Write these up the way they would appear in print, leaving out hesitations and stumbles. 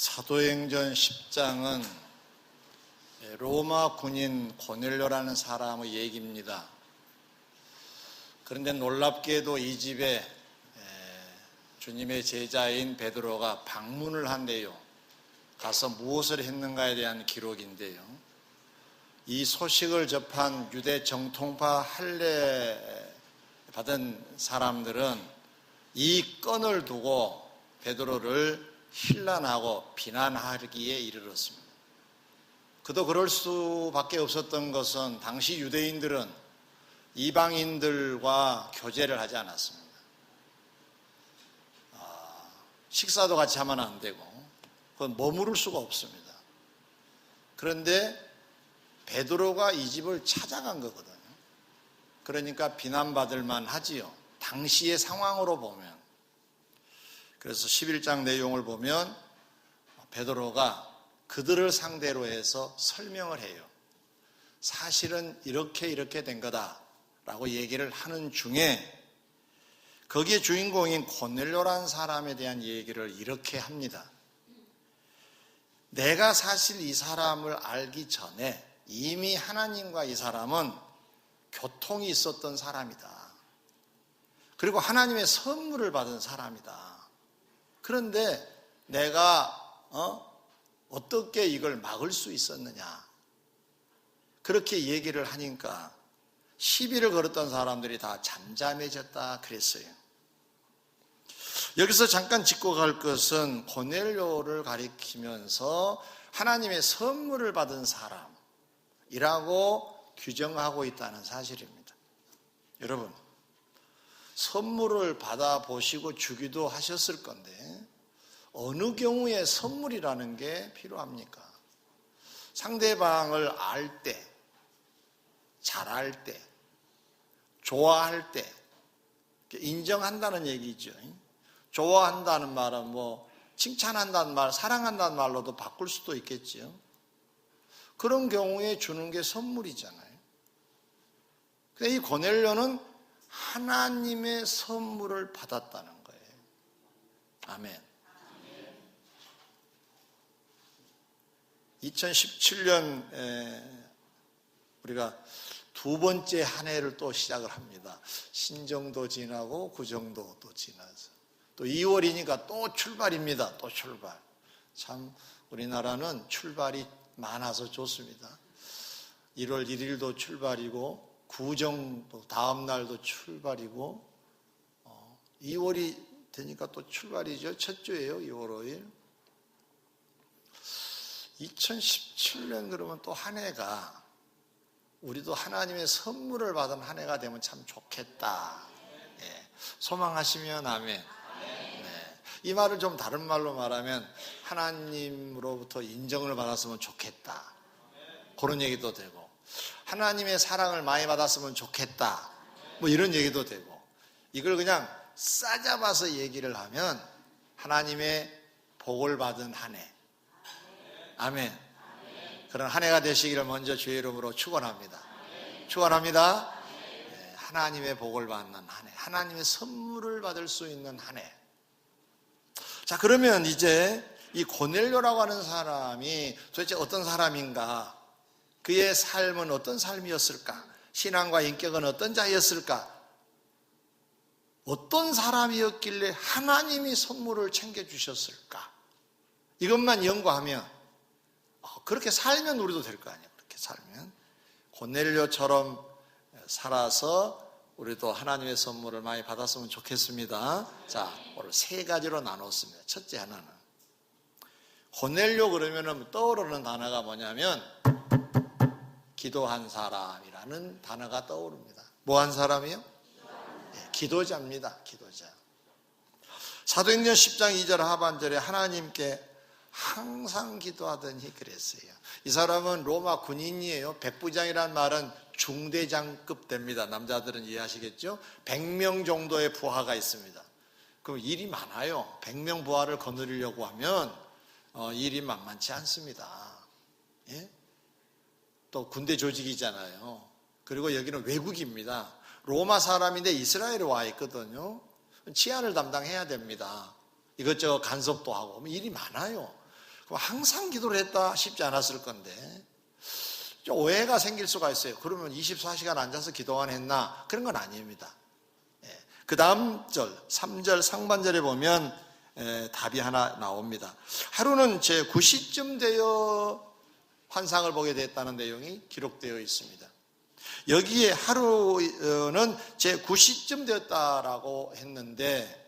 사도행전 10장은 로마 군인 고넬료라는 사람의 얘기입니다. 그런데 놀랍게도 이 집에 주님의 제자인 베드로가 방문을 한대요. 가서 무엇을 했는가에 대한 기록인데요. 이 소식을 접한 유대 정통파 할례 받은 사람들은 이 건을 두고 베드로를 힐난하고 비난하기에 이르렀습니다. 그도 그럴 수밖에 없었던 것은 당시 유대인들은 이방인들과 교제를 하지 않았습니다. 식사도 같이 하면 안 되고 그건 머무를 수가 없습니다. 그런데 베드로가 이 집을 찾아간 거거든요. 그러니까 비난받을 만하지요. 당시의 상황으로 보면. 그래서 11장 내용을 보면 베드로가 그들을 상대로 해서 설명을 해요. 사실은 이렇게 된 거다라고 얘기를 하는 중에 거기에 주인공인 고넬료라는 사람에 대한 얘기를 이렇게 합니다. 내가 사실 이 사람을 알기 전에 이미 하나님과 이 사람은 교통이 있었던 사람이다. 그리고 하나님의 선물을 받은 사람이다. 그런데 내가 어떻게 이걸 막을 수 있었느냐. 그렇게 얘기를 하니까 시비를 걸었던 사람들이 다 잠잠해졌다 그랬어요. 여기서 잠깐 짚고 갈 것은 고넬료를 가리키면서 하나님의 선물을 받은 사람이라고 규정하고 있다는 사실입니다. 여러분, 선물을 받아보시고 주기도 하셨을 건데 어느 경우에 선물이라는 게 필요합니까? 상대방을 알 때, 잘할 때, 좋아할 때 인정한다는 얘기죠. 좋아한다는 말은 칭찬한다는 말, 사랑한다는 말로도 바꿀 수도 있겠죠. 그런 경우에 주는 게 선물이잖아요. 근데 이 고넬료는 하나님의 선물을 받았다는 거예요. 아멘. 2017년 우리가 두 번째 한 해를 또 시작을 합니다. 신정도 지나고 구정도 또 지나서 또 2월이니까 또 출발입니다. 또 출발. 참 우리나라는 출발이 많아서 좋습니다. 1월 1일도 출발이고 구정도 다음 날도 출발이고 2월이 되니까 또 출발이죠. 첫 주예요. 2월 5일. 2017년 그러면 또 한 해가 우리도 하나님의 선물을 받은 한 해가 되면 참 좋겠다. 소망하시면 아멘. 이 말을 좀 다른 말로 말하면 하나님으로부터 인정을 받았으면 좋겠다. 그런 얘기도 되고 하나님의 사랑을 많이 받았으면 좋겠다. 이런 얘기도 되고 이걸 그냥 싸잡아서 얘기를 하면 하나님의 복을 받은 한 해. 아멘. 그런 한 해가 되시기를 먼저 주의 이름으로 축원합니다. 축원합니다. 하나님의 복을 받는 한 해, 하나님의 선물을 받을 수 있는 한 해. 자, 그러면 이제 이 고넬료라고 하는 사람이 도대체 어떤 사람인가? 그의 삶은 어떤 삶이었을까? 신앙과 인격은 어떤 자였을까? 어떤 사람이었길래 하나님이 선물을 챙겨주셨을까? 이것만 연구하면 그렇게 살면 우리도 될 거 아니에요. 그렇게 살면 고넬료처럼 살아서 우리도 하나님의 선물을 많이 받았으면 좋겠습니다. 자, 오늘 세 가지로 나눴습니다. 첫째 하나는 고넬료 그러면 떠오르는 단어가 뭐냐면 기도한 사람이라는 단어가 떠오릅니다. 뭐 한 사람이요? 기도자입니다. 기도자. 사도행전 10장 2절 하반절에 하나님께 항상 기도하더니 그랬어요. 이 사람은 로마 군인이에요. 백부장이라는 말은 중대장급 됩니다. 남자들은 이해하시겠죠? 100명 정도의 부하가 있습니다. 그럼 일이 많아요. 100명 부하를 거느리려고 하면 일이 만만치 않습니다. 예? 또 군대 조직이잖아요. 그리고 여기는 외국입니다. 로마 사람인데 이스라엘에 와 있거든요. 치안을 담당해야 됩니다. 이것저것 간섭도 하고 일이 많아요. 그럼 항상 기도를 했다 쉽지 않았을 건데 좀 오해가 생길 수가 있어요. 그러면 24시간 앉아서 기도만 했나? 그런 건 아닙니다. 그 다음 절 3절 상반절에 보면 답이 하나 나옵니다. 하루는 제 9시쯤 되어 환상을 보게 됐다는 내용이 기록되어 있습니다. 여기에 하루는 제 9시쯤 되었다라고 했는데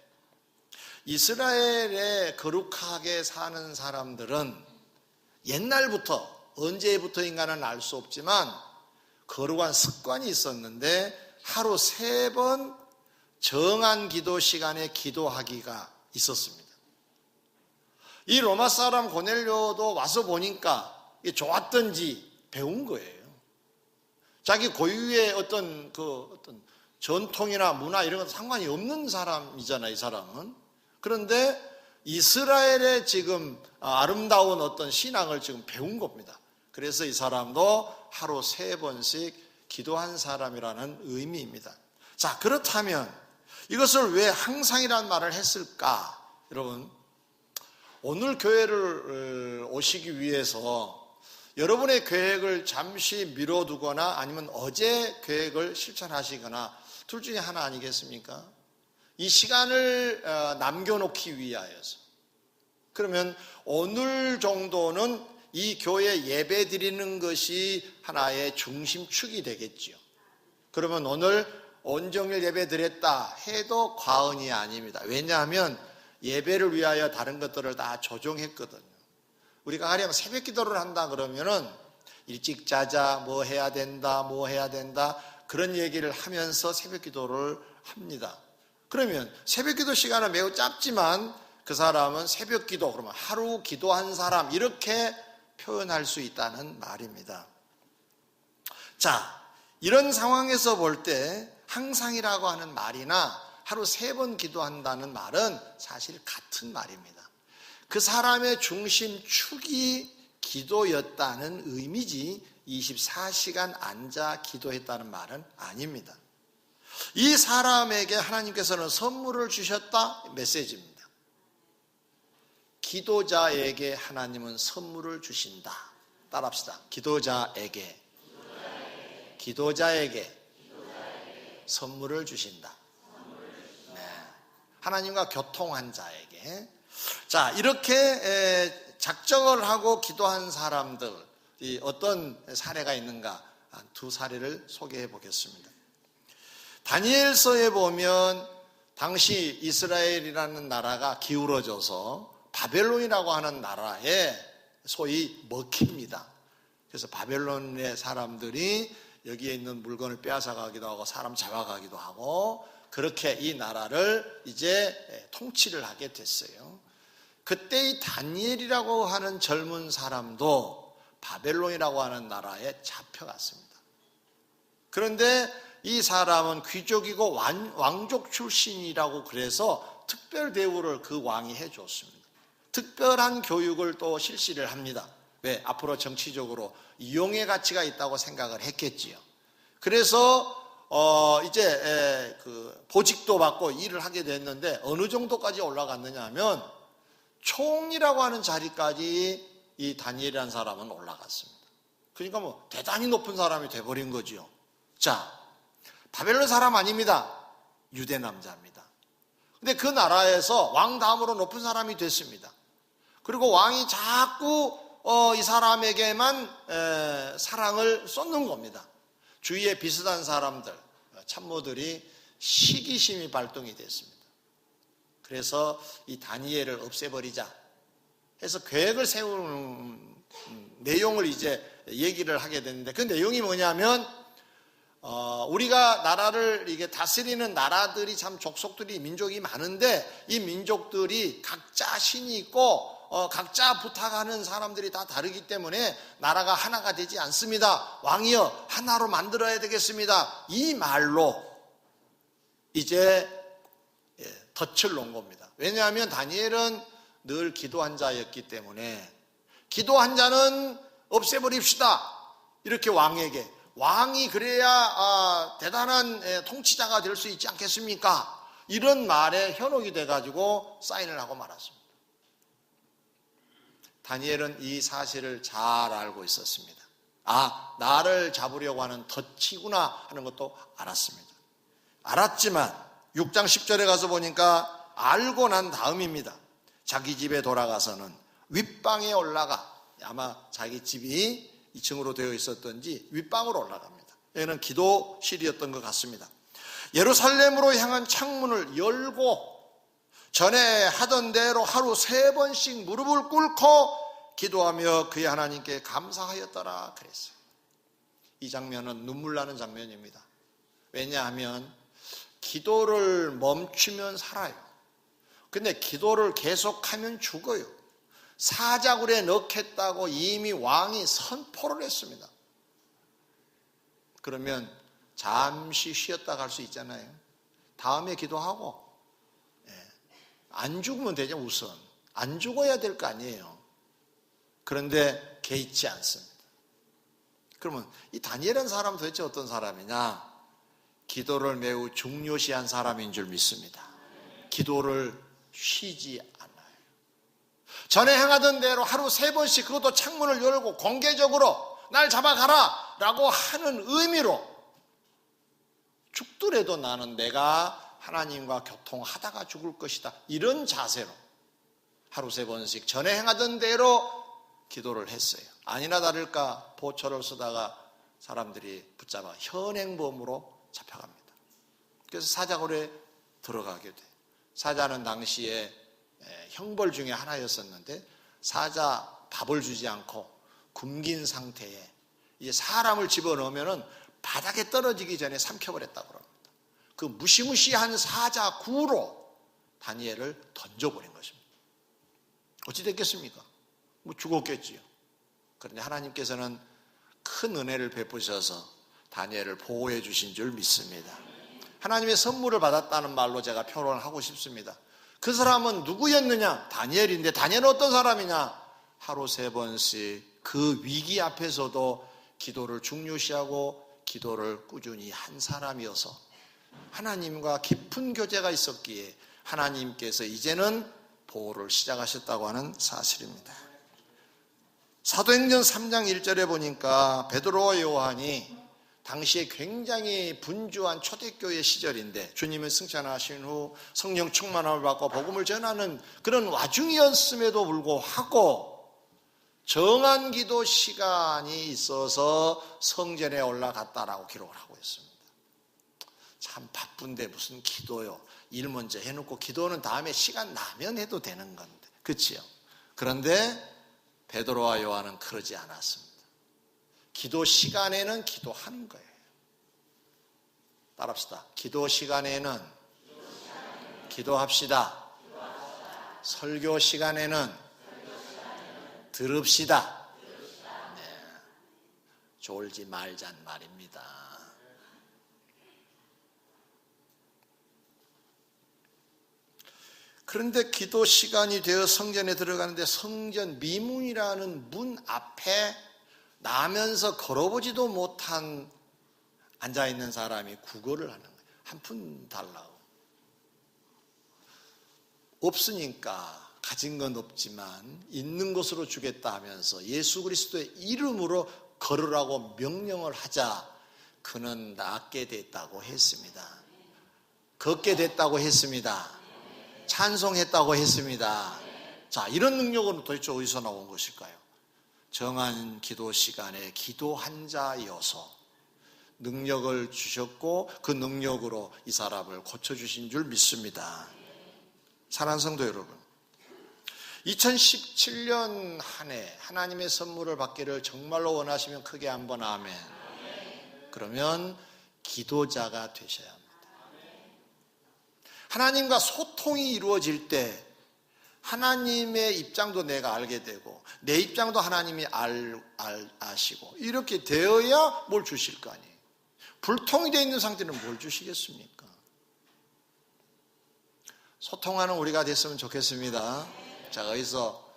이스라엘에 거룩하게 사는 사람들은 옛날부터 언제부터인가는 알 수 없지만 거룩한 습관이 있었는데 하루 3번 정한 기도 시간에 기도하기가 있었습니다. 이 로마 사람 고넬료도 와서 보니까 좋았던지 배운 거예요. 자기 고유의 어떤 전통이나 문화 이런 건 상관이 없는 사람이잖아요, 이 사람은. 그런데 이스라엘의 지금 아름다운 어떤 신앙을 지금 배운 겁니다. 그래서 이 사람도 하루 3번씩 기도한 사람이라는 의미입니다. 자, 그렇다면 이것을 왜 항상이라는 말을 했을까? 여러분, 오늘 교회를 오시기 위해서 여러분의 계획을 잠시 미뤄두거나 아니면 어제 계획을 실천하시거나 둘 중에 하나 아니겠습니까? 이 시간을 남겨놓기 위하여서. 그러면 오늘 정도는 이 교회 예배 드리는 것이 하나의 중심축이 되겠죠. 그러면 오늘 온종일 예배 드렸다 해도 과언이 아닙니다. 왜냐하면 예배를 위하여 다른 것들을 다 조정했거든요. 우리가 가령 새벽 기도를 한다 그러면은 일찍 자자, 뭐 해야 된다, 그런 얘기를 하면서 새벽 기도를 합니다. 그러면 새벽 기도 시간은 매우 짧지만 그 사람은 새벽 기도, 그러면 하루 기도한 사람, 이렇게 표현할 수 있다는 말입니다. 자, 이런 상황에서 볼 때 항상이라고 하는 말이나 하루 3번 기도한다는 말은 사실 같은 말입니다. 그 사람의 중심축이 기도였다는 의미지 24시간 앉아 기도했다는 말은 아닙니다. 이 사람에게 하나님께서는 선물을 주셨다 메시지입니다. 기도자에게 하나님은 선물을 주신다. 따라합시다. 기도자에게 선물을 주신다. 네. 하나님과 교통한 자에게. 자, 이렇게 작정을 하고 기도한 사람들이 어떤 사례가 있는가? 2 사례를 소개해 보겠습니다. 다니엘서에 보면 당시 이스라엘이라는 나라가 기울어져서 바벨론이라고 하는 나라에 소위 먹힙니다. 그래서 바벨론의 사람들이 여기에 있는 물건을 빼앗아 가기도 하고 사람 잡아가기도 하고 그렇게 이 나라를 이제 통치를 하게 됐어요. 그때 이 다니엘이라고 하는 젊은 사람도 바벨론이라고 하는 나라에 잡혀갔습니다. 그런데 이 사람은 귀족이고 왕족 출신이라고 그래서 특별 대우를 그 왕이 해줬습니다. 특별한 교육을 또 실시를 합니다. 왜? 앞으로 정치적으로 이용의 가치가 있다고 생각을 했겠지요. 그래서 이제 그 보직도 받고 일을 하게 됐는데 어느 정도까지 올라갔느냐 하면 총리라고 하는 자리까지 이 다니엘이라는 사람은 올라갔습니다. 그러니까 뭐 대단히 높은 사람이 돼버린 거지요. 자, 바벨론 사람 아닙니다. 유대 남자입니다. 근데 그 나라에서 왕 다음으로 높은 사람이 됐습니다. 그리고 왕이 자꾸 이 사람에게만 사랑을 쏟는 겁니다. 주위에 비슷한 사람들, 참모들이 시기심이 발동이 됐습니다. 그래서 이 다니엘을 없애버리자 해서 계획을 세우는 내용을 이제 얘기를 하게 됐는데 그 내용이 뭐냐면 우리가 나라를 이게 다스리는 나라들이 참 족속들이 민족이 많은데 이 민족들이 각자 신이 있고 각자 부탁하는 사람들이 다 다르기 때문에 나라가 하나가 되지 않습니다. 왕이여 하나로 만들어야 되겠습니다. 이 말로 이제 덫을 놓은 겁니다. 왜냐하면 다니엘은 늘 기도한 자였기 때문에 기도한 자는 없애버립시다. 이렇게 왕에게. 왕이 그래야 대단한 통치자가 될 수 있지 않겠습니까? 이런 말에 현혹이 돼가지고 사인을 하고 말았습니다. 다니엘은 이 사실을 잘 알고 있었습니다. 아, 나를 잡으려고 하는 덫이구나 하는 것도 알았습니다. 알았지만 6장 10절에 가서 보니까 알고 난 다음입니다. 자기 집에 돌아가서는 윗방에 올라가, 아마 자기 집이 2층으로 되어 있었던지 윗방으로 올라갑니다. 여기는 기도실이었던 것 같습니다. 예루살렘으로 향한 창문을 열고 전에 하던 대로 하루 3번씩 무릎을 꿇고 기도하며 그의 하나님께 감사하였더라 그랬어요. 이 장면은 눈물 나는 장면입니다. 왜냐하면 기도를 멈추면 살아요. 근데 기도를 계속하면 죽어요. 사자굴에 넣겠다고 이미 왕이 선포를 했습니다. 그러면 잠시 쉬었다 갈 수 있잖아요. 다음에 기도하고, 안 죽으면 되죠. 우선 안 죽어야 될 거 아니에요. 그런데 개의치 않습니다. 그러면 이 다니엘이라는 사람은 도대체 어떤 사람이냐? 기도를 매우 중요시한 사람인 줄 믿습니다. 기도를 쉬지 않아요. 전에 행하던 대로 하루 3번씩, 그것도 창문을 열고 공개적으로 날 잡아가라 라고 하는 의미로, 죽더라도 나는 내가 하나님과 교통하다가 죽을 것이다, 이런 자세로 하루 3번씩 전에 행하던 대로 기도를 했어요. 아니나 다를까 보초를 쓰다가 사람들이 붙잡아 현행범으로 잡혀갑니다. 그래서 사자굴에 들어가게 돼. 사자는 당시에 형벌 중에 하나였었는데, 사자 밥을 주지 않고 굶긴 상태에 이제 사람을 집어넣으면 바닥에 떨어지기 전에 삼켜버렸다고 합니다. 그 무시무시한 사자 구로 다니엘을 던져버린 것입니다. 어찌 됐겠습니까? 뭐 죽었겠지요. 그런데 하나님께서는 큰 은혜를 베푸셔서 다니엘을 보호해 주신 줄 믿습니다. 하나님의 선물을 받았다는 말로 제가 표현을 하고 싶습니다. 그 사람은 누구였느냐? 다니엘인데, 다니엘은 어떤 사람이냐? 하루 3번씩 그 위기 앞에서도 기도를 중요시하고 기도를 꾸준히 한 사람이어서 하나님과 깊은 교제가 있었기에 하나님께서 이제는 보호를 시작하셨다고 하는 사실입니다. 사도행전 3장 1절에 보니까 베드로와 요한이 당시에 굉장히 분주한 초대교회 시절인데, 주님을 승천하신 후 성령 충만함을 받고 복음을 전하는 그런 와중이었음에도 불구하고 정한 기도 시간이 있어서 성전에 올라갔다라고 기록을 하고 있습니다. 참 바쁜데 무슨 기도요? 일 먼저 해놓고 기도는 다음에 시간 나면 해도 되는 건데, 그렇지요? 그런데 베드로와 요한은 그러지 않았습니다. 기도 시간에는 기도하는 거예요. 따라합시다. 기도 시간에는 기도합시다. 설교 시간에는 들읍시다. 네. 졸지 말잔 말입니다. 그런데 기도 시간이 되어 성전에 들어가는데, 성전 미문이라는 문 앞에 나면서 걸어보지도 못한 앉아있는 사람이 구걸을 하는 거예요. 한 푼 달라고. 없으니까, 가진 건 없지만 있는 것으로 주겠다 하면서 예수 그리스도의 이름으로 걸으라고 명령을 하자 그는 낫게 됐다고 했습니다. 걷게 됐다고 했습니다. 찬송했다고 했습니다. 자, 이런 능력은 도대체 어디서 나온 것일까요? 정한 기도 시간에 기도한 자여서 능력을 주셨고, 그 능력으로 이 사람을 고쳐주신 줄 믿습니다. 사랑하는 성도 여러분, 2017년 한 해 하나님의 선물을 받기를 정말로 원하시면 크게 한번 아멘. 그러면 기도자가 되셔야 합니다. 하나님과 소통이 이루어질 때 하나님의 입장도 내가 알게 되고 내 입장도 하나님이 아시고, 이렇게 되어야 뭘 주실 거 아니에요. 불통이 되어 있는 상태는 뭘 주시겠습니까? 소통하는 우리가 됐으면 좋겠습니다. 제가 어디서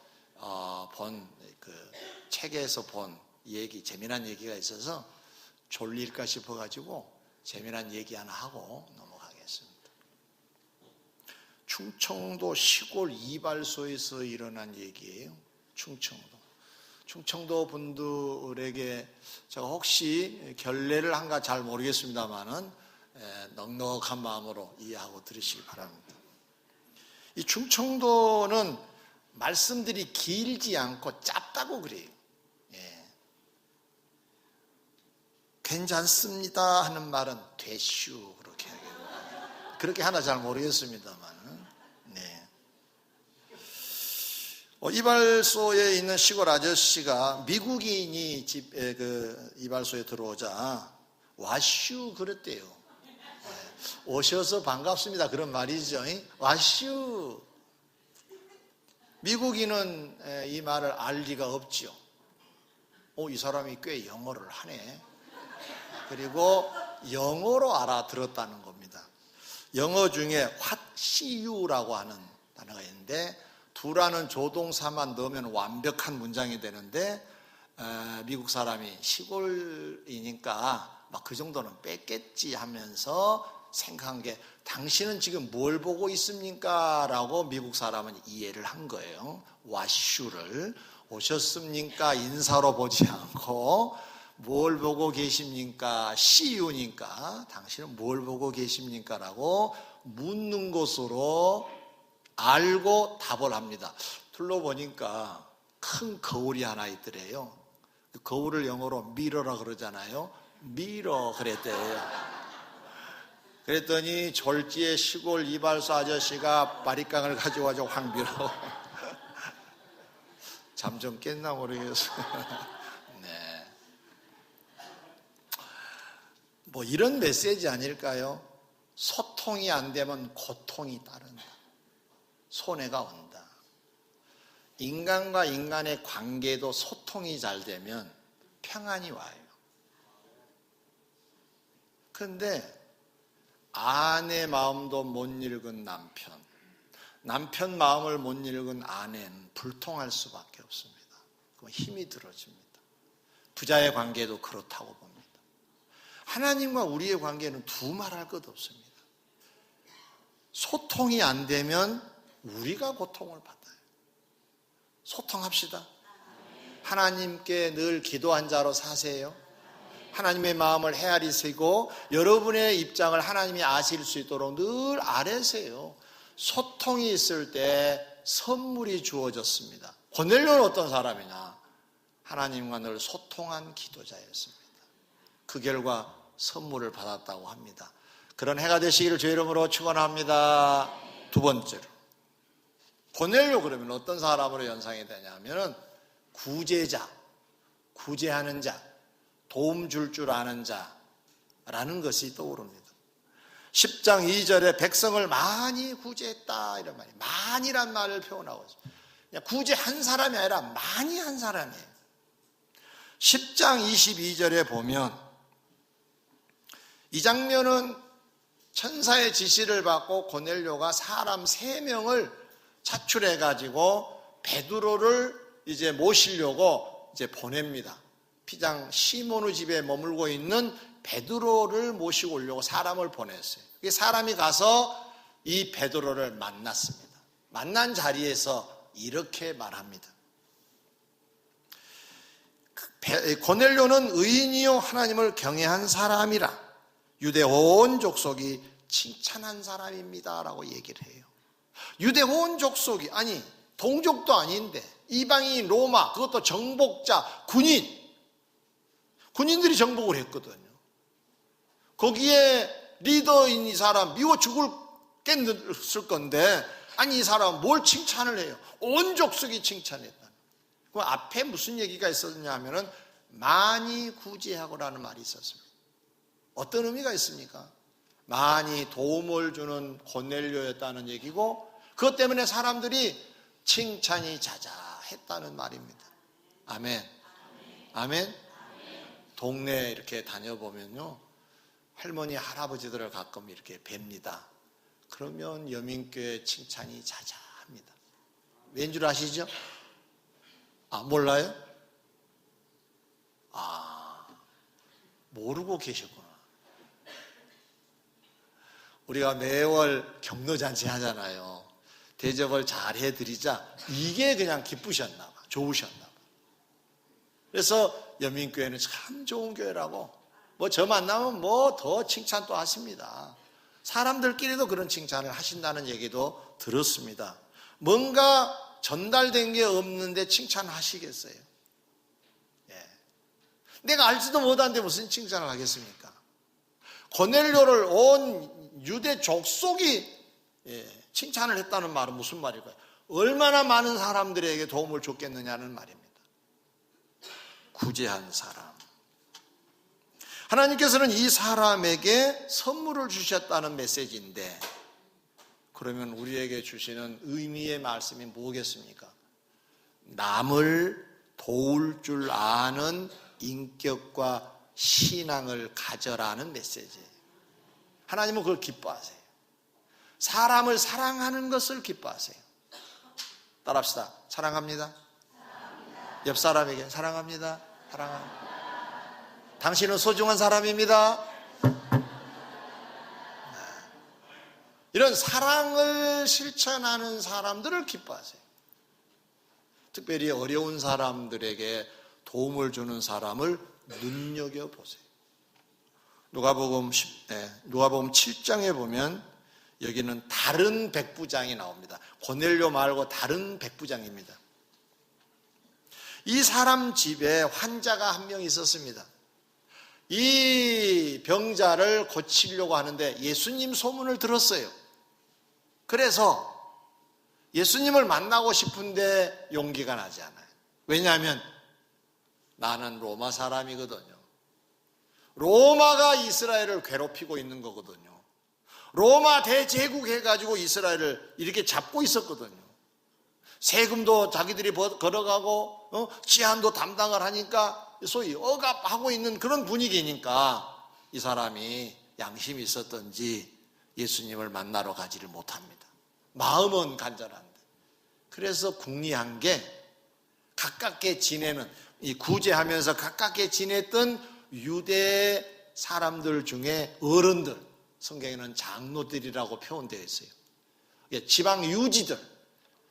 책에서 본 얘기, 재미난 얘기가 있어서 졸릴까 싶어가지고 재미난 얘기 하나 하고 넘어가겠습니다. 충청도 시골 이발소에서 일어난 얘기예요. 충청도 분들에게 제가 혹시 결례를 한가 잘 모르겠습니다만은 넉넉한 마음으로 이해하고 들으시기 바랍니다. 이 충청도는 말씀들이 길지 않고 짧다고 그래요. 괜찮습니다 하는 말은 되슈 그렇게 하겠네요. 그렇게 하나 잘 모르겠습니다만. 네. 이발소에 있는 시골 아저씨가 미국인이 이발소에 들어오자 와슈 그랬대요. 오셔서 반갑습니다 그런 말이죠. 와슈. 미국인은 이 말을 알 리가 없죠. 이 사람이 꽤 영어를 하네. 그리고 영어로 알아들었다는 겁니다. 영어 중에 what see you라고 하는 단어가 있는데 두라는 조동사만 넣으면 완벽한 문장이 되는데 미국 사람이 시골이니까 막 그 정도는 뺐겠지 하면서 생각한 게 당신은 지금 뭘 보고 있습니까? 라고 미국 사람은 이해를 한 거예요. 와슈를 오셨습니까? 인사로 보지 않고 뭘 보고 계십니까? CU니까 당신은 뭘 보고 계십니까? 라고 묻는 것으로 알고 답을 합니다. 둘러보니까 큰 거울이 하나 있더래요. 그 거울을 영어로 미러라 그러잖아요. 미러 그랬대요. 그랬더니 졸지에 시골 이발소 아저씨가 바리깡을 가져와서 확 밀어. 잠 좀 깼나 모르겠어요. 뭐 이런 메시지 아닐까요? 소통이 안 되면 고통이 따른다. 손해가 온다. 인간과 인간의 관계도 소통이 잘 되면 평안이 와요. 그런데 아내 마음도 못 읽은 남편 마음을 못 읽은 아내는 불통할 수밖에 없습니다. 그럼 힘이 들어집니다. 부자의 관계도 그렇다고 봅니다. 하나님과 우리의 관계는 두말할 것 없습니다. 소통이 안 되면 우리가 고통을 받아요. 소통합시다. 하나님께 늘 기도한 자로 사세요. 하나님의 마음을 헤아리시고 여러분의 입장을 하나님이 아실 수 있도록 늘 아뢰세요. 소통이 있을 때 선물이 주어졌습니다. 고넬료는 어떤 사람이냐? 하나님과 늘 소통한 기도자였습니다. 그 결과 선물을 받았다고 합니다. 그런 해가 되시기를 주의 이름으로 축원합니다. 두 번째로, 고넬료 그러면 어떤 사람으로 연상이 되냐면은 구제자, 구제하는 자, 도움 줄 아는 자라는 것이 떠오릅니다. 10장 2절에 백성을 많이 구제했다 이런 말이, 많이란 말을 표현하고 있습니다. 그냥 구제한 사람이 아니라 많이 한 사람이에요. 10장 22절에 보면 이 장면은 천사의 지시를 받고 고넬료가 사람 3명을 차출해 가지고 베드로를 이제 모시려고 이제 보냅니다. 피장 시몬의 집에 머물고 있는 베드로를 모시고 오려고 사람을 보냈어요. 사람이 가서 이 베드로를 만났습니다. 만난 자리에서 이렇게 말합니다. 고넬료는 의인이요 하나님을 경외한 사람이라 유대 온 족속이 칭찬한 사람입니다 라고 얘기를 해요. 유대 온 족속이, 아니 동족도 아닌데 이방인 로마, 그것도 정복자 군인들이 정복을 했거든요. 거기에 리더인 이 사람 미워 죽겠을 건데, 아니 이 사람은 뭘 칭찬을 해요? 온 족속이 칭찬했다. 그 앞에 무슨 얘기가 있었냐 하면은 많이 구제하고라는 말이 있었습니다. 어떤 의미가 있습니까? 많이 도움을 주는 고넬료였다는 얘기고, 그것 때문에 사람들이 칭찬이 자자했다는 말입니다. 아멘. 아멘. 동네에 이렇게 다녀보면요, 할머니 할아버지들을 가끔 이렇게 뵙니다. 그러면 여민교회 칭찬이 자자합니다. 왠 줄 아시죠? 몰라요? 모르고 계셨구나. 우리가 매월 격려잔치 하잖아요. 대접을 잘 해드리자 이게 그냥 기쁘셨나 봐. 좋으셨나 봐요. 그래서 연민교회는 참 좋은 교회라고, 저 만나면 더 칭찬 또 하십니다. 사람들끼리도 그런 칭찬을 하신다는 얘기도 들었습니다. 뭔가 전달된 게 없는데 칭찬하시겠어요? 예. 내가 알지도 못하는데 무슨 칭찬을 하겠습니까? 고넬료를 온 유대 족속이 칭찬을 했다는 말은 무슨 말일까요? 얼마나 많은 사람들에게 도움을 줬겠느냐는 말입니다. 구제한 사람. 하나님께서는 이 사람에게 선물을 주셨다는 메시지인데, 그러면 우리에게 주시는 의미의 말씀이 뭐겠습니까? 남을 도울 줄 아는 인격과 신앙을 가져라는 메시지예요. 하나님은 그걸 기뻐하세요. 사람을 사랑하는 것을 기뻐하세요. 따라합시다. 사랑합니다. 옆 사람에게 사랑합니다. 사랑합니다. 당신은 소중한 사람입니다. 이런 사랑을 실천하는 사람들을 기뻐하세요. 특별히 어려운 사람들에게 도움을 주는 사람을 눈여겨보세요. 누가복음 7장에 보면 여기는 다른 백부장이 나옵니다. 고넬료 말고 다른 백부장입니다. 이 사람 집에 환자가 한 명 있었습니다. 이 병자를 고치려고 하는데 예수님 소문을 들었어요. 그래서 예수님을 만나고 싶은데 용기가 나지 않아요. 왜냐하면 나는 로마 사람이거든요. 로마가 이스라엘을 괴롭히고 있는 거거든요. 로마 대제국 해가지고 이스라엘을 이렇게 잡고 있었거든요. 세금도 자기들이 걸어가고 치안도 담당을 하니까 소위 억압하고 있는 그런 분위기니까 이 사람이 양심이 있었던지 예수님을 만나러 가지를 못합니다. 마음은 간절한데. 그래서 궁리한 게 가깝게 지내는, 이 구제하면서 가깝게 지냈던 유대 사람들 중에 어른들, 성경에는 장로들이라고 표현되어 있어요. 지방 유지들,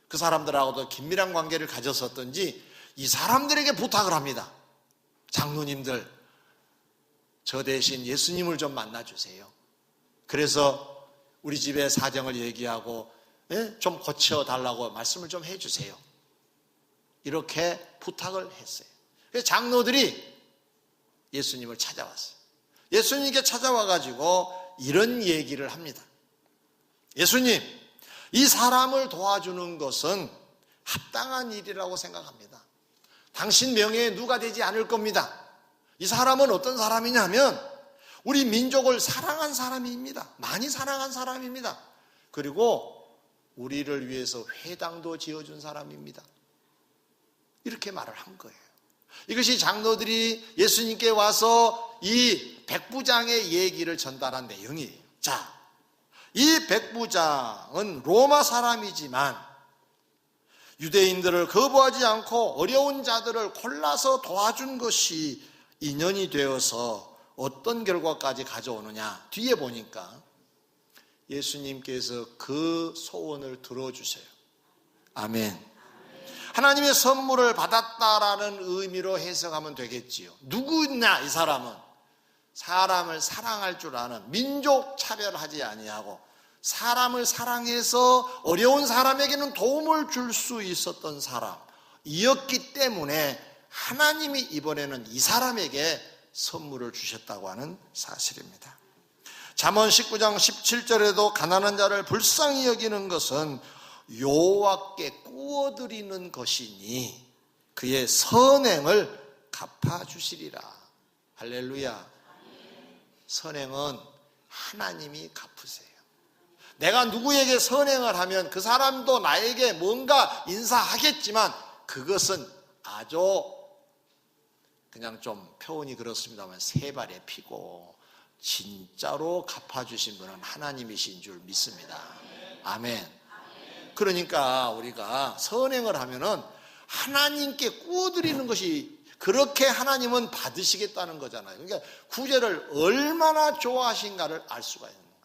그 사람들하고도 긴밀한 관계를 가졌었던지 이 사람들에게 부탁을 합니다. 장로님들, 저 대신 예수님을 좀 만나주세요. 그래서 우리 집의 사정을 얘기하고 좀 고쳐달라고 말씀을 좀 해주세요. 이렇게 부탁을 했어요. 그래서 장로들이 예수님을 찾아왔어요. 예수님께 찾아와가지고 이런 얘기를 합니다. 예수님, 이 사람을 도와주는 것은 합당한 일이라고 생각합니다. 당신 명예에 누가 되지 않을 겁니다. 이 사람은 어떤 사람이냐면 우리 민족을 사랑한 사람입니다. 많이 사랑한 사람입니다. 그리고 우리를 위해서 회당도 지어준 사람입니다. 이렇게 말을 한 거예요. 이것이 장로들이 예수님께 와서 이 백부장의 얘기를 전달한 내용이에요. 자, 이 백부장은 로마 사람이지만 유대인들을 거부하지 않고 어려운 자들을 골라서 도와준 것이 인연이 되어서 어떤 결과까지 가져오느냐, 뒤에 보니까 예수님께서 그 소원을 들어주세요. 아멘. 하나님의 선물을 받았다라는 의미로 해석하면 되겠지요. 누구냐, 이 사람은 사람을 사랑할 줄 아는, 민족 차별하지 아니하고 사람을 사랑해서 어려운 사람에게는 도움을 줄 수 있었던 사람이었기 때문에 하나님이 이번에는 이 사람에게 선물을 주셨다고 하는 사실입니다. 잠언 19장 17절에도 가난한 자를 불쌍히 여기는 것은 여호와께 꾸어드리는 것이니 그의 선행을 갚아주시리라. 할렐루야. 선행은 하나님이 갚으세요. 내가 누구에게 선행을 하면 그 사람도 나에게 뭔가 인사하겠지만 그것은 아주 그냥 좀 표현이 그렇습니다만 세 발의 피고 진짜로 갚아주신 분은 하나님이신 줄 믿습니다. 아멘. 그러니까 우리가 선행을 하면은 하나님께 꾸어드리는 것이, 그렇게 하나님은 받으시겠다는 거잖아요. 그러니까 구제를 얼마나 좋아하신가를 알 수가 있는 거예요.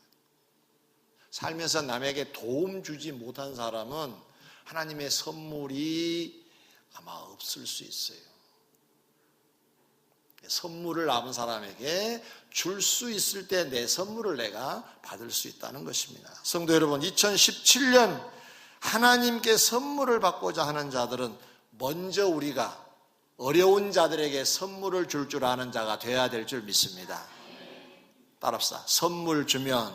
살면서 남에게 도움 주지 못한 사람은 하나님의 선물이 아마 없을 수 있어요. 선물을 남은 사람에게 줄 수 있을 때 내 선물을 내가 받을 수 있다는 것입니다. 성도 여러분, 2017년 하나님께 선물을 받고자 하는 자들은 먼저 우리가 어려운 자들에게 선물을 줄 아는 자가 되어야 될 줄 믿습니다. 따라합시다. 선물 주면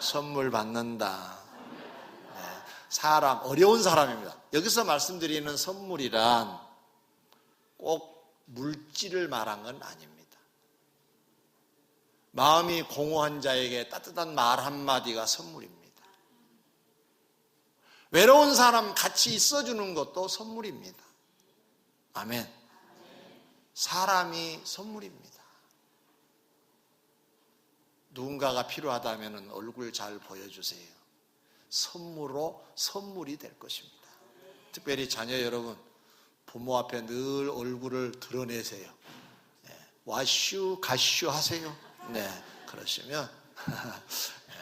선물 받는다. 네. 사람, 어려운 사람입니다. 여기서 말씀드리는 선물이란 꼭 물질을 말한 건 아닙니다. 마음이 공허한 자에게 따뜻한 말 한마디가 선물입니다. 외로운 사람 같이 있어주는 것도 선물입니다. 아멘. 사람이 선물입니다. 누군가가 필요하다면 얼굴 잘 보여주세요. 선물이 될 것입니다. 특별히 자녀 여러분, 부모 앞에 늘 얼굴을 드러내세요. 네. 와슈 가슈 하세요. 네, 그러시면 네.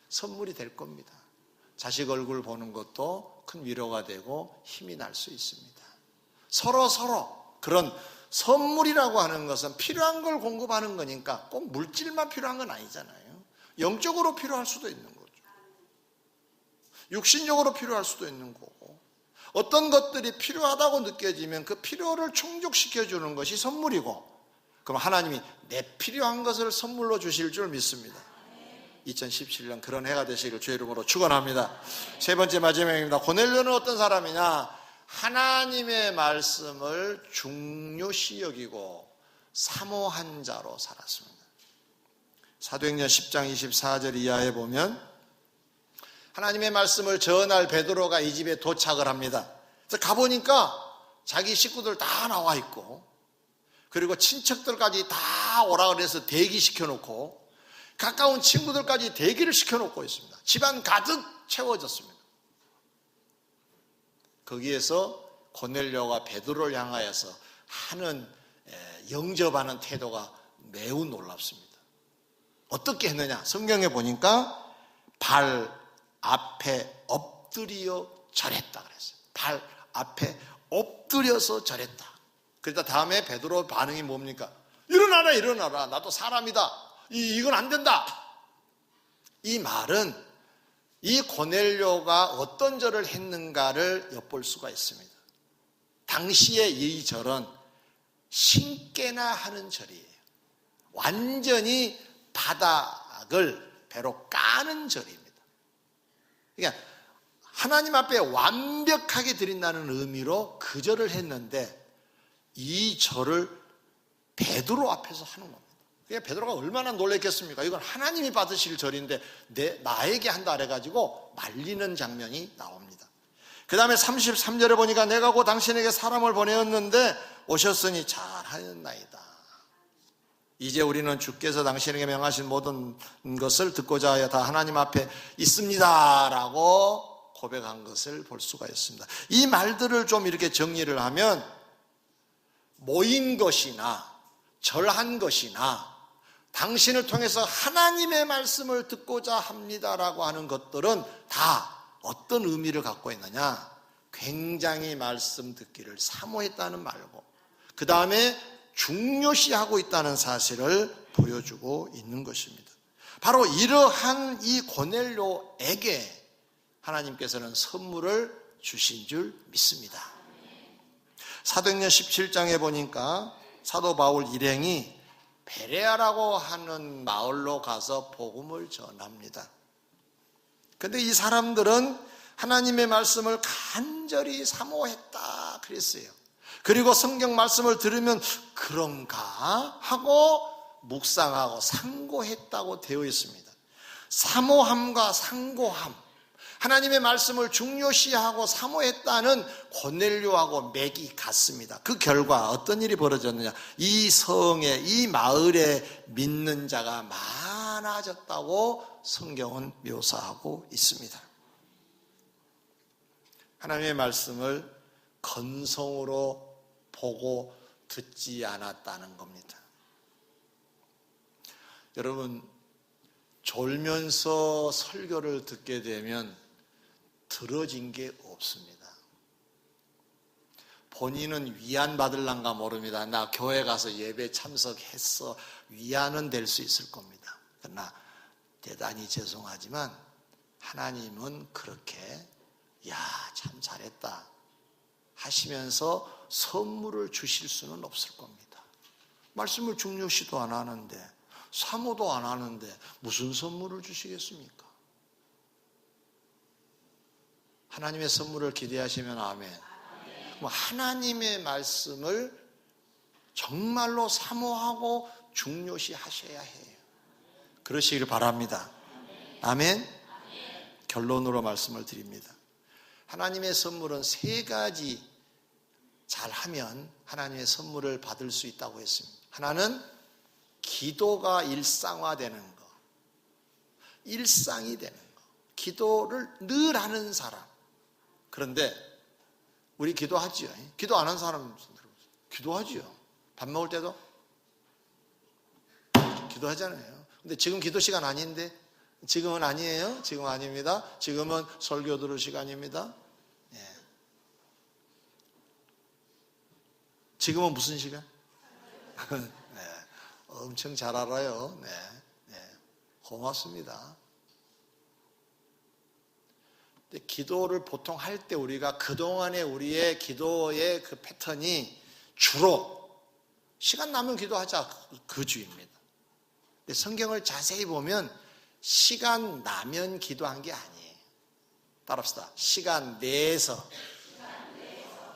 선물이 될 겁니다. 자식 얼굴 보는 것도 큰 위로가 되고 힘이 날 수 있습니다. 서로 그런 선물이라고 하는 것은 필요한 걸 공급하는 거니까 꼭 물질만 필요한 건 아니잖아요. 영적으로 필요할 수도 있는 거죠. 육신적으로 필요할 수도 있는 거고, 어떤 것들이 필요하다고 느껴지면 그 필요를 충족시켜주는 것이 선물이고, 그럼 하나님이 내 필요한 것을 선물로 주실 줄 믿습니다. 2017년 그런 해가 되시길 주의 이름으로 축원합니다. 세 번째 마지막입니다. 고넬료는 어떤 사람이냐? 하나님의 말씀을 중요시 여기고 사모한 자로 살았습니다. 사도행전 10장 24절 이하에 보면 하나님의 말씀을 전할 베드로가 이 집에 도착을 합니다. 그래서 가보니까 자기 식구들 다 나와 있고, 그리고 친척들까지 다 오라 그래서 대기시켜놓고, 가까운 친구들까지 대기를 시켜놓고 있습니다. 집안 가득 채워졌습니다. 거기에서 고넬료가 베드로를 향하여서 하는 영접하는 태도가 매우 놀랍습니다. 어떻게 했느냐? 성경에 보니까 발 앞에 엎드려 절했다 그랬어요. 발 앞에 엎드려서 절했다. 그러다 다음에 베드로 반응이 뭡니까? 일어나라. 나도 사람이다. 이건 안 된다. 이 말은 이 고넬료가 어떤 절을 했는가를 엿볼 수가 있습니다. 당시의 이 절은 신께나 하는 절이에요. 완전히 바닥을 배로 까는 절입니다. 그러니까 하나님 앞에 완벽하게 드린다는 의미로 그 절을 했는데, 이 절을 베드로 앞에서 하는 겁니다. 그러니까 베드로가 얼마나 놀랬겠습니까? 이건 하나님이 받으실 절인데 나에게 한다 그래가지고 말리는 장면이 나옵니다. 그 다음에 33절에 보니까 내가 곧 당신에게 사람을 보내었는데 오셨으니 잘하였나이다. 이제 우리는 주께서 당신에게 명하신 모든 것을 듣고자 하여 다 하나님 앞에 있습니다 라고 고백한 것을 볼 수가 있습니다. 이 말들을 좀 이렇게 정리를 하면, 모인 것이나 절한 것이나 당신을 통해서 하나님의 말씀을 듣고자 합니다라고 하는 것들은 다 어떤 의미를 갖고 있느냐? 굉장히 말씀 듣기를 사모했다는 말고, 그 다음에 중요시하고 있다는 사실을 보여주고 있는 것입니다. 바로 이러한 이 고넬료에게 하나님께서는 선물을 주신 줄 믿습니다. 사도행전 17장에 보니까 사도 바울 일행이 베레아라고 하는 마을로 가서 복음을 전합니다. 그런데 이 사람들은 하나님의 말씀을 간절히 사모했다 그랬어요. 그리고 성경 말씀을 들으면 그런가 하고 묵상하고 상고했다고 되어 있습니다. 사모함과 상고함, 하나님의 말씀을 중요시하고 사모했다는 고넬료하고 맥이 같습니다. 그 결과 어떤 일이 벌어졌느냐? 이 성에, 이 마을에 믿는 자가 많아졌다고 성경은 묘사하고 있습니다. 하나님의 말씀을 건성으로 보고 듣지 않았다는 겁니다. 여러분, 졸면서 설교를 듣게 되면 들어진 게 없습니다. 본인은 위안 받을란가 모릅니다. 나 교회 가서 예배 참석했어. 위안은 될 수 있을 겁니다. 그러나 대단히 죄송하지만 하나님은 그렇게 야, 참 잘했다 하시면서 선물을 주실 수는 없을 겁니다. 말씀을 중요시도 안 하는데, 사모도 안 하는데 무슨 선물을 주시겠습니까? 하나님의 선물을 기대하시면 아멘. 하나님의 말씀을 정말로 사모하고 중요시 하셔야 해요. 그러시길 바랍니다. 아멘. 결론으로 말씀을 드립니다. 하나님의 선물은 세 가지 잘하면 하나님의 선물을 받을 수 있다고 했습니다. 하나는 기도가 일상화되는 거, 일상이 되는 거, 기도를 늘 하는 사람. 그런데 우리 기도하지요. 기도 안 하는 사람 기도하지요. 밥 먹을 때도 기도하잖아요. 근데 지금 기도 시간 아닌데, 지금은 아니에요. 지금 아닙니다. 지금은 설교 들을 시간입니다. 네. 지금은 무슨 시간? 네. 엄청 잘 알아요. 네. 네. 고맙습니다. 근데 기도를 보통 할 때 우리가 그동안의 우리의 기도의 그 패턴이 주로 시간 나면 기도하자 그 주입니다. 근데 성경을 자세히 보면 시간 나면 기도한 게 아니에요. 따라합시다. 시간 내에서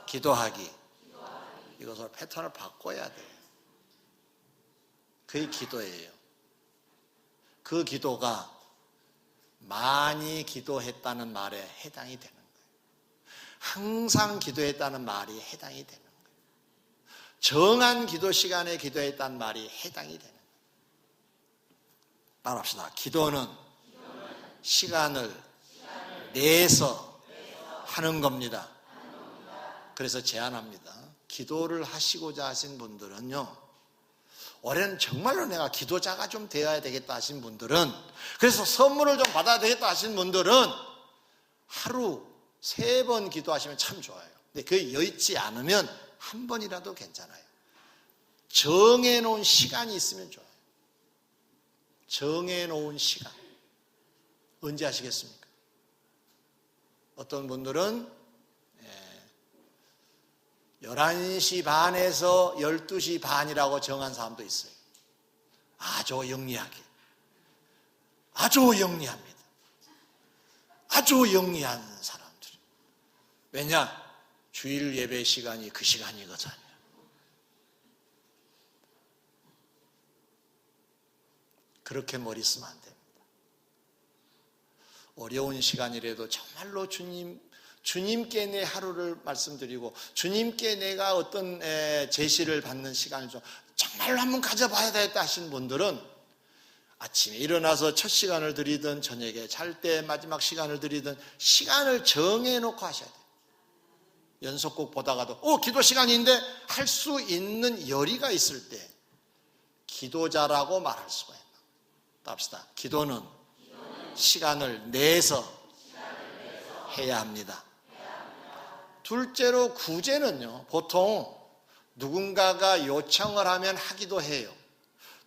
기도하기. 이것을 패턴을 바꿔야 돼요. 그게 기도예요. 그 기도가 많이 기도했다는 말에 해당이 되는 거예요. 항상 기도했다는 말이 해당이 되는 거예요. 정한 기도 시간에 기도했다는 말이 해당이 되는 거예요. 따라합시다. 기도는 시간을 내서 하는 겁니다. 그래서 제안합니다. 기도를 하시고자 하신 분들은요, 올해는 정말로 내가 기도자가 좀 되어야 되겠다 하신 분들은, 그래서 선물을 좀 받아야 되겠다 하신 분들은 하루 3번 기도하시면 참 좋아요. 근데 그게 여의치 않으면 한 번이라도 괜찮아요. 정해놓은 시간이 있으면 좋아요. 정해놓은 시간. 언제 하시겠습니까? 어떤 분들은 11시 반에서 12시 반이라고 정한 사람도 있어요. 아주 영리하게. 아주 영리합니다. 아주 영리한 사람들. 왜냐? 주일 예배 시간이 그 시간이거든요. 그렇게 머리 쓰면 안 됩니다. 어려운 시간이라도 정말로 주님께 내 하루를 말씀드리고 주님께 내가 어떤 제시를 받는 시간을 좀 정말로 한번 가져봐야 되겠다 하시는 분들은 아침에 일어나서 첫 시간을 드리든 저녁에 잘 때 마지막 시간을 드리든 시간을 정해놓고 하셔야 돼요. 연속곡 보다가도 기도 시간인데 할 수 있는 열의가 있을 때 기도자라고 말할 수가 있다. 답시다. 기도는 시간을 내서 해야 합니다. 둘째로 구제는요, 보통 누군가가 요청을 하면 하기도 해요.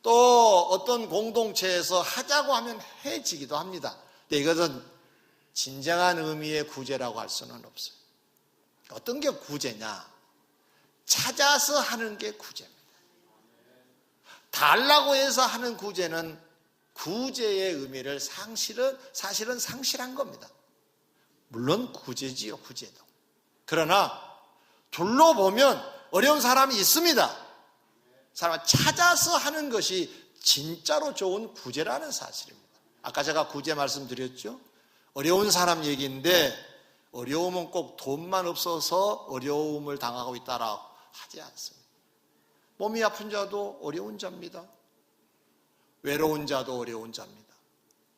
또 어떤 공동체에서 하자고 하면 해지기도 합니다. 근데 이것은 진정한 의미의 구제라고 할 수는 없어요. 어떤 게 구제냐? 찾아서 하는 게 구제입니다. 달라고 해서 하는 구제는 구제의 의미를 사실은 상실한 겁니다. 물론 구제지요, 구제도. 그러나 둘러보면 어려운 사람이 있습니다. 사람을 찾아서 하는 것이 진짜로 좋은 구제라는 사실입니다. 아까 제가 구제 말씀드렸죠? 어려운 사람 얘기인데 어려움은 꼭 돈만 없어서 어려움을 당하고 있다라고 하지 않습니다. 몸이 아픈 자도 어려운 자입니다. 외로운 자도 어려운 자입니다.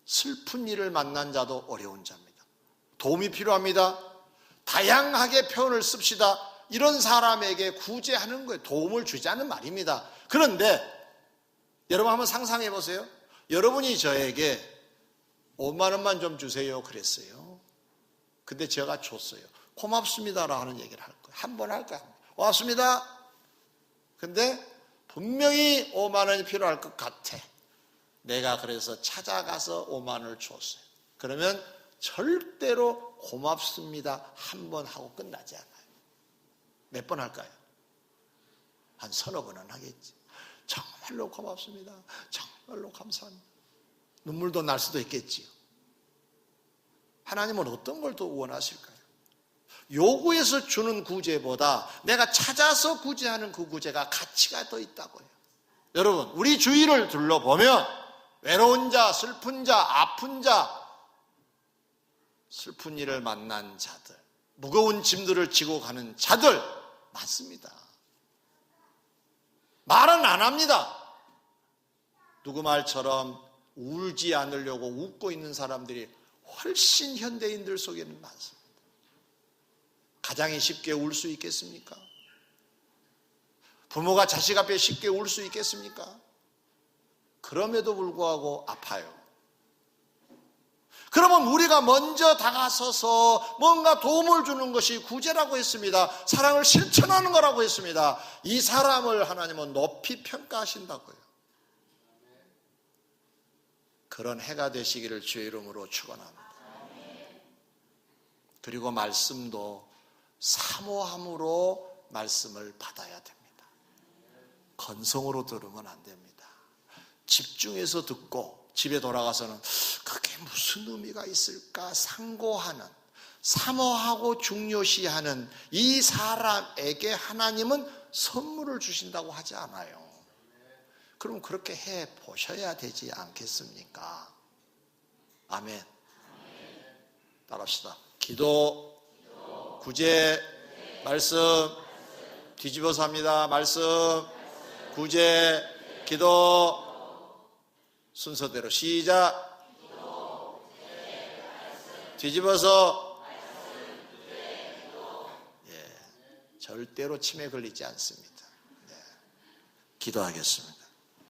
슬픈 일을 만난 자도 어려운 자입니다. 도움이 필요합니다. 다양하게 표현을 씁시다. 이런 사람에게 구제하는 거예요. 도움을 주자는 말입니다. 그런데 여러분 한번 상상해 보세요. 여러분이 저에게 5만 원만 좀 주세요 그랬어요. 근데 제가 줬어요. 고맙습니다라고 하는 얘기를 할 거예요. 한 번 할 거야. 왔습니다. 근데 분명히 5만 원이 필요할 것 같아. 내가 그래서 찾아가서 5만 원을 줬어요. 그러면 절대로 고맙습니다 한 번 하고 끝나지 않아요. 몇 번 할까요? 한 서너 번은 하겠지. 정말로 고맙습니다. 정말로 감사합니다. 눈물도 날 수도 있겠지요. 하나님은 어떤 걸 더 원하실까요? 요구해서 주는 구제보다 내가 찾아서 구제하는 그 구제가 가치가 더 있다고요. 여러분, 우리 주위를 둘러보면 외로운 자, 슬픈 자, 아픈 자, 슬픈 일을 만난 자들, 무거운 짐들을 지고 가는 자들 많습니다. 말은 안 합니다. 누구 말처럼 울지 않으려고 웃고 있는 사람들이 훨씬 현대인들 속에는 많습니다. 가장이 쉽게 울 수 있겠습니까? 부모가 자식 앞에 쉽게 울 수 있겠습니까? 그럼에도 불구하고 아파요. 그러면 우리가 먼저 다가서서 뭔가 도움을 주는 것이 구제라고 했습니다. 사랑을 실천하는 거라고 했습니다. 이 사람을 하나님은 높이 평가하신다고요. 그런 해가 되시기를 주의 이름으로 축원합니다. 그리고 말씀도 사모함으로 말씀을 받아야 됩니다. 건성으로 들으면 안 됩니다. 집중해서 듣고 집에 돌아가서는 그게 무슨 의미가 있을까 상고하는, 사모하고 중요시하는 이 사람에게 하나님은 선물을 주신다고 하지 않아요. 그럼 그렇게 해 보셔야 되지 않겠습니까? 아멘. 따라합시다. 기도, 구제, 말씀, 뒤집어서 합니다. 말씀, 구제, 기도, 순서대로 시작. 뒤집어서. 절대로 치매 걸리지 않습니다. 네. 기도하겠습니다.